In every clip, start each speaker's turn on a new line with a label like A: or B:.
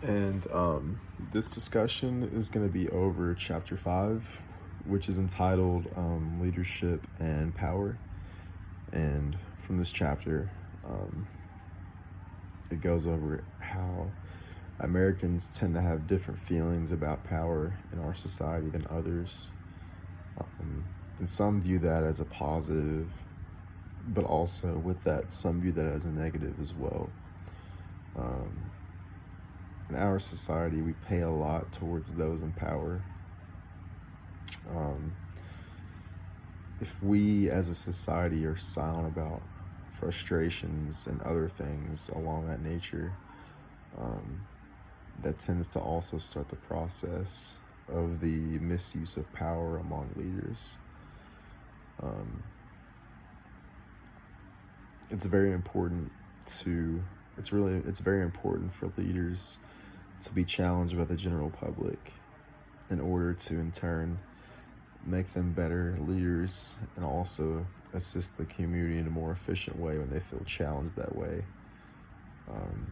A: And this discussion is going to be over chapter 5, which is entitled Leadership and Power. And from this chapter, um, it goes over how Americans tend to have different feelings about power in our society than others. And some view that as a positive, but also with that, some view that as a negative as well. Um, in our society, we pay a lot towards those in power. Um, if we as a society are silent about frustrations and other things along that nature, um, that tends to also start the process of the misuse of power among leaders. Um, it's very important to it's very important for leaders to be challenged by the general public in order to in turn make them better leaders and also assist the community in a more efficient way when they feel challenged that way. Um,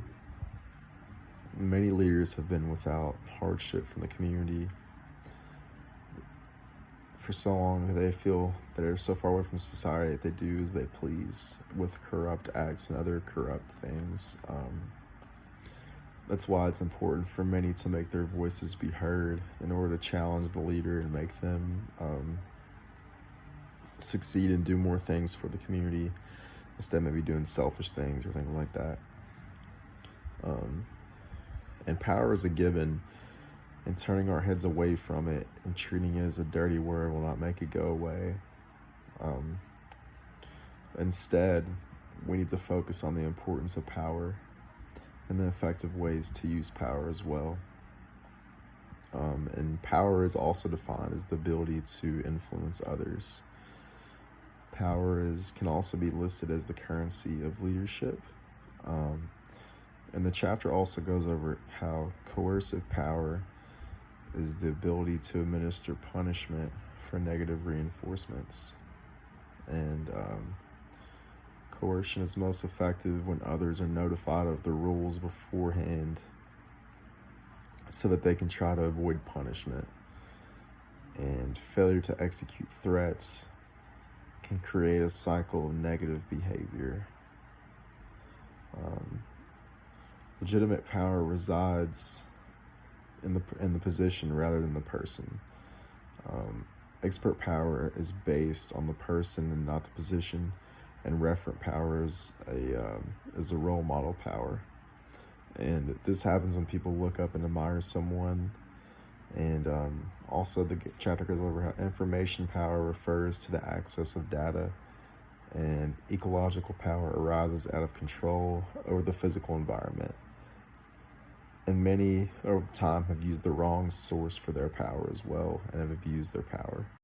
A: Many leaders have been without hardship from the community for so long. They feel that they're so far away from society that they do as they please with corrupt acts and other corrupt things. That's why it's important for many to make their voices be heard in order to challenge the leader and make them succeed and do more things for the community instead of maybe doing selfish things or things like that. And power is a given, and turning our heads away from it and treating it as a dirty word will not make it go away. Instead, we need to focus on the importance of power and the effective ways to use power as well. And power is also defined as the ability to influence others. Power can also be listed as the currency of leadership. And the chapter also goes over how coercive power is the ability to administer punishment for negative reinforcements. And coercion is most effective when others are notified of the rules beforehand so that they can try to avoid punishment. And failure to execute threats can create a cycle of negative behavior. Legitimate power resides in the position rather than the person. Expert power is based on the person and not the position, and referent power is a role model power. And this happens when people look up and admire someone. And also the chapter goes over how information power refers to the access of data, and ecological power arises out of control over the physical environment. And many over time have used the wrong source for their power as well and have abused their power.